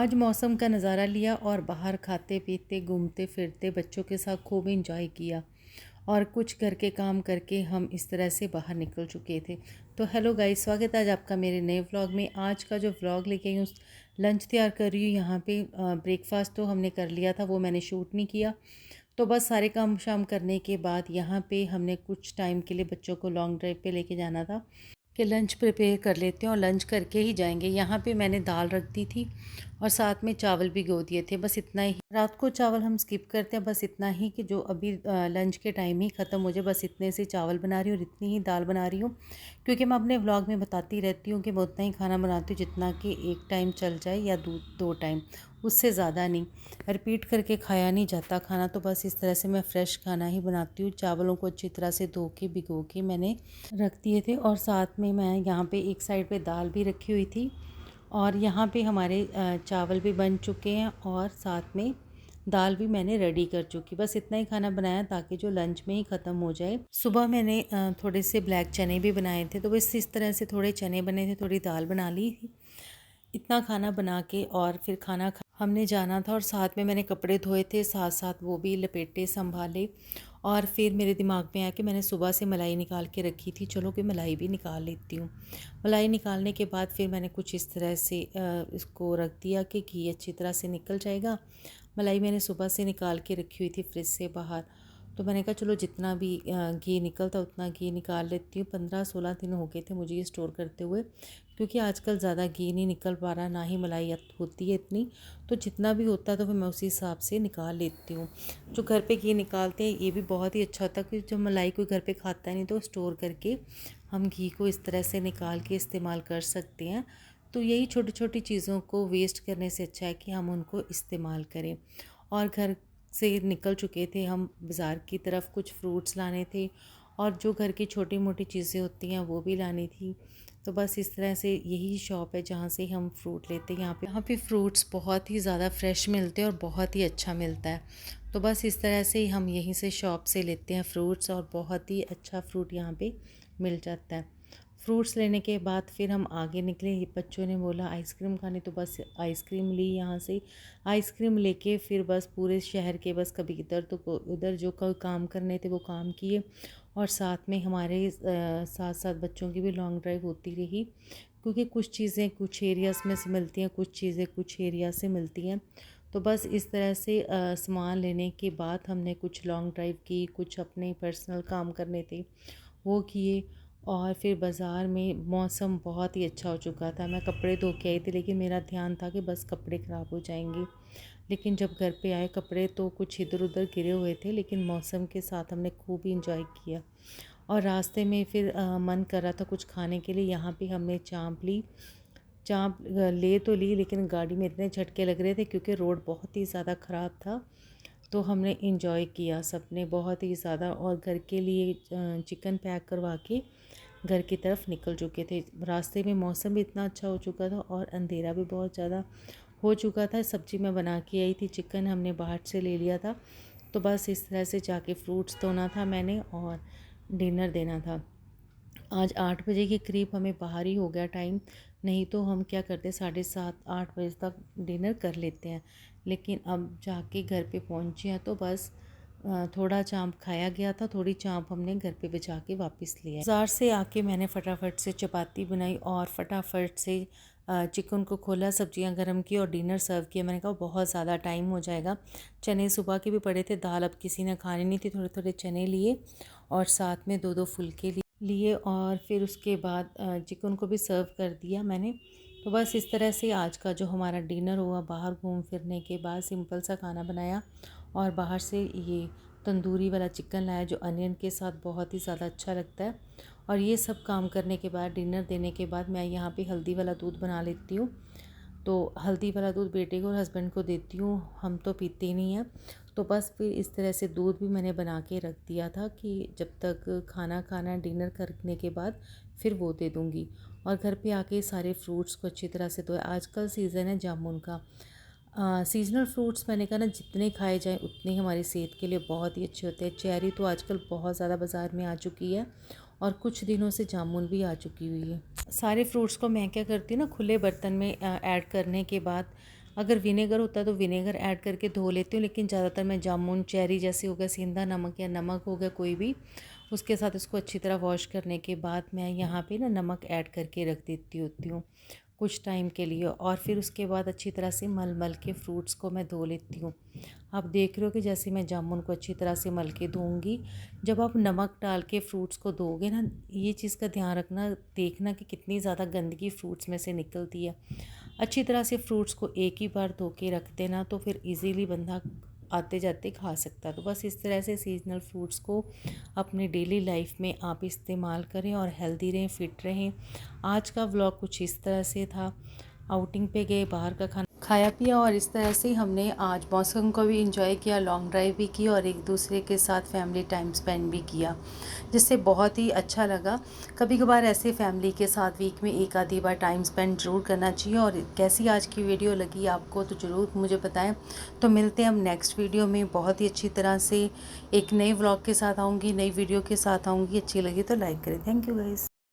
आज मौसम का नज़ारा लिया और बाहर खाते पीते घूमते फिरते बच्चों के साथ खूब इंजॉय किया। और कुछ घर के काम करके हम इस तरह से बाहर निकल चुके थे। तो हेलो गाइस, स्वागत है आज आपका मेरे नए व्लॉग में। आज का जो व्लॉग लेके आई हूँ, लंच तैयार कर रही हूँ यहाँ पे। ब्रेकफास्ट तो हमने कर लिया था, वो मैंने शूट नहीं किया। तो बस सारे काम शाम करने के बाद यहाँ पे हमने कुछ टाइम के लिए बच्चों को लॉन्ग ड्राइव पे लेके जाना था कि लंच प्रिपेयर कर लेते हैं और लंच करके ही जाएंगे। यहाँ पे मैंने दाल रख दी थी और साथ में चावल भिगो दिए थे। बस इतना ही, रात को चावल हम स्किप करते हैं। बस इतना ही कि जो अभी लंच के टाइम ही ख़त्म हो जाए, बस इतने से चावल बना रही हूँ और इतनी ही दाल बना रही हूँ। क्योंकि मैं अपने व्लॉग में बताती रहती हूँ कि मैं उतना ही खाना बनाती हूँ जितना कि एक टाइम चल जाए या दो टाइम, उससे ज़्यादा नहीं। रिपीट करके खाया नहीं जाता खाना, तो बस इस तरह से मैं फ़्रेश खाना ही बनाती हूँ। चावलों को अच्छी तरह से धो के भिगो के मैंने रख दिए थे और साथ में मैं यहाँ पे एक साइड पे दाल भी रखी हुई थी। और यहाँ पे हमारे चावल भी बन चुके हैं और साथ में दाल भी मैंने रेडी कर चुकी। बस इतना ही खाना बनाया ताकि जो लंच में ही ख़त्म हो जाए। सुबह मैंने थोड़े से ब्लैक चने भी बनाए थे, तो बस इस तरह से थोड़े चने बने थे, थोड़ी दाल बना ली। इतना खाना बना के और फिर हमने जाना था और साथ में मैंने कपड़े धोए थे, साथ साथ वो भी लपेटे संभाले। और फिर मेरे दिमाग में आया कि मैंने सुबह से मलाई निकाल के रखी थी, चलो कि मलाई भी निकाल लेती हूँ। मलाई निकालने के बाद फिर मैंने कुछ इस तरह से इसको रख दिया कि घी अच्छी तरह से निकल जाएगा। मलाई मैंने सुबह से निकाल के रखी हुई थी फ्रिज से बाहर। तो मैंने कहा चलो जितना भी घी निकलता उतना घी निकाल लेती हूँ। 15-16 दिन हो गए थे मुझे ये स्टोर करते हुए, क्योंकि आजकल ज़्यादा घी नहीं निकल पा रहा, ना ही मलाई होती है इतनी। तो जितना भी होता है तो फिर मैं उसी हिसाब से निकाल लेती हूँ। जो घर पे घी निकालते हैं ये भी बहुत ही अच्छा होता है, क्योंकि जब मलाई कोई घर पे खाता है नहीं तो स्टोर करके हम घी को इस तरह से निकाल के इस्तेमाल कर सकते हैं। तो यही छोटी छोटी चीज़ों को वेस्ट करने से अच्छा है कि हम उनको इस्तेमाल करें। और घर से निकल चुके थे हम बाज़ार की तरफ, कुछ फ्रूट्स लाने थे और जो घर की छोटी मोटी चीज़ें होती हैं वो भी लानी थी। तो बस इस तरह से यही शॉप है जहाँ से हम फ्रूट लेते हैं। यहाँ पे फ्रूट्स बहुत ही ज़्यादा फ्रेश मिलते हैं और बहुत ही अच्छा मिलता है। तो बस इस तरह से हम यहीं से शॉप से लेते हैं फ्रूट्स और बहुत ही अच्छा फ्रूट यहाँ पे मिल जाता है। फ्रूट्स लेने के बाद फिर हम आगे निकले। बच्चों ने बोला आइसक्रीम खानी, तो बस आइसक्रीम ली यहाँ से। आइसक्रीम लेके फिर बस पूरे शहर के बस कभी इधर तो उधर जो कोई काम करने थे वो काम किए। और साथ में हमारे साथ साथ बच्चों की भी लॉन्ग ड्राइव होती रही, क्योंकि कुछ चीज़ें कुछ एरियाज़ में से मिलती हैं, कुछ चीज़ें कुछ एरिया से मिलती हैं। तो बस इस तरह से सामान लेने के बाद हमने कुछ लॉन्ग ड्राइव की, कुछ अपने पर्सनल काम करने थे वो किए। और फिर बाज़ार में मौसम बहुत ही अच्छा हो चुका था। मैं कपड़े धो के आई थी, लेकिन मेरा ध्यान था कि बस कपड़े ख़राब हो जाएंगे। लेकिन जब घर पे आए कपड़े तो कुछ इधर उधर गिरे हुए थे, लेकिन मौसम के साथ हमने खूब ही इंजॉय किया। और रास्ते में फिर मन कर रहा था कुछ खाने के लिए। यहाँ पे हमने चाँप ली। चाँप ले तो ली, लेकिन गाड़ी में इतने झटके लग रहे थे क्योंकि रोड बहुत ही ज़्यादा ख़राब था। तो हमने इंजॉय किया सबने बहुत ही ज़्यादा। और घर के लिए चिकन पैक करवा के घर की तरफ निकल चुके थे। रास्ते में मौसम भी इतना अच्छा हो चुका था और अंधेरा भी बहुत ज़्यादा हो चुका था। सब्ज़ी मैं बना के आई थी, चिकन हमने बाहर से ले लिया था। तो बस इस तरह से जाके फ्रूट्स धोना था मैंने और डिनर देना था। आज 8 बजे के करीब हमें बाहर ही हो गया टाइम, नहीं तो हम क्या करते 7:30-8 बजे तक डिनर कर लेते हैं। लेकिन अब जाके घर पे पहुँचे हैं तो बस थोड़ा चाँप खाया गया था, थोड़ी चाँप हमने घर पे बचा के वापस लिया। बाज़ार से आके मैंने फटाफट से चपाती बनाई और फटाफट से चिकन को खोला, सब्जियां गरम की और डिनर सर्व किया। मैंने कहा बहुत ज़्यादा टाइम हो जाएगा। चने सुबह के भी पड़े थे, दाल अब किसी ने खानी नहीं थी, थोड़े थोड़े चने लिए और साथ में 2-2 फुलके लिए और फिर उसके बाद चिकन को भी सर्व कर दिया मैंने। तो बस इस तरह से आज का जो हमारा डिनर हुआ, बाहर घूम फिरने के बाद सिंपल सा खाना बनाया और बाहर से ये तंदूरी वाला चिकन लाया जो अनियन के साथ बहुत ही ज़्यादा अच्छा लगता है। और ये सब काम करने के बाद, डिनर देने के बाद, मैं यहाँ पे हल्दी वाला दूध बना लेती हूँ। तो हल्दी वाला दूध बेटे को और हस्बैंड को देती हूँ, हम तो पीते ही नहीं हैं। तो बस फिर इस तरह से दूध भी मैंने बना के रख दिया था कि जब तक खाना डिनर करने के बाद फिर वो दे दूँगी। और घर पे आके सारे फ्रूट्स को अच्छी तरह से धोया। आजकल सीज़न है जामुन का। सीजनल फ्रूट्स मैंने कहा ना, जितने खाए जाएँ उतने ही हमारी सेहत के लिए बहुत ही अच्छे होते हैं। चेरी तो आजकल बहुत ज़्यादा बाज़ार में आ चुकी है और कुछ दिनों से जामुन भी आ चुकी हुई है। सारे फ्रूट्स को मैं क्या करती हूँ ना, खुले बर्तन में ऐड करने के बाद अगर विनेगर होता है तो विनेगर ऐड करके धो लेती हूँ, लेकिन ज़्यादातर मैं जामुन, चेरी जैसे हो गया, सेंधा नमक या नमक हो गया कोई भी, उसके साथ इसको अच्छी तरह वॉश करने के बाद मैं यहाँ पे ना नमक ऐड करके रख देती होती हूँ कुछ टाइम के लिए, और फिर उसके बाद अच्छी तरह से मल मल के फ्रूट्स को मैं धो लेती हूँ। आप देख रहे हो कि जैसे मैं जामुन को अच्छी तरह से मल के धोऊँगी। जब आप नमक डाल के फ्रूट्स को धोगे ना, ये चीज़ का ध्यान रखना, देखना कि कितनी ज़्यादा गंदगी फ्रूट्स में से निकलती है। अच्छी तरह से फ्रूट्स को एक ही बार धो के रख देना, तो फिर इजीली बंदा आते जाते खा सकता है। तो बस इस तरह से सीजनल फ्रूट्स को अपनी डेली लाइफ में आप इस्तेमाल करें और हेल्दी रहें, फिट रहें। आज का व्लॉग कुछ इस तरह से था। आउटिंग पे गए, बाहर का खाना खाया पिया, और इस तरह से हमने आज मौसम को भी इंजॉय किया, लॉन्ग ड्राइव भी की और एक दूसरे के साथ फैमिली टाइम स्पेंड भी किया, जिससे बहुत ही अच्छा लगा। कभी कभार ऐसे फैमिली के साथ वीक में एक आधी बार टाइम स्पेंड ज़रूर करना चाहिए। और कैसी आज की वीडियो लगी आपको तो ज़रूर मुझे बताएं। तो मिलते हैं हम नेक्स्ट वीडियो में बहुत ही अच्छी तरह से। एक नए व्लॉग के साथ आऊँगी, नई वीडियो के साथ आऊँगी। अच्छी लगी तो लाइक करें। Thank you guys.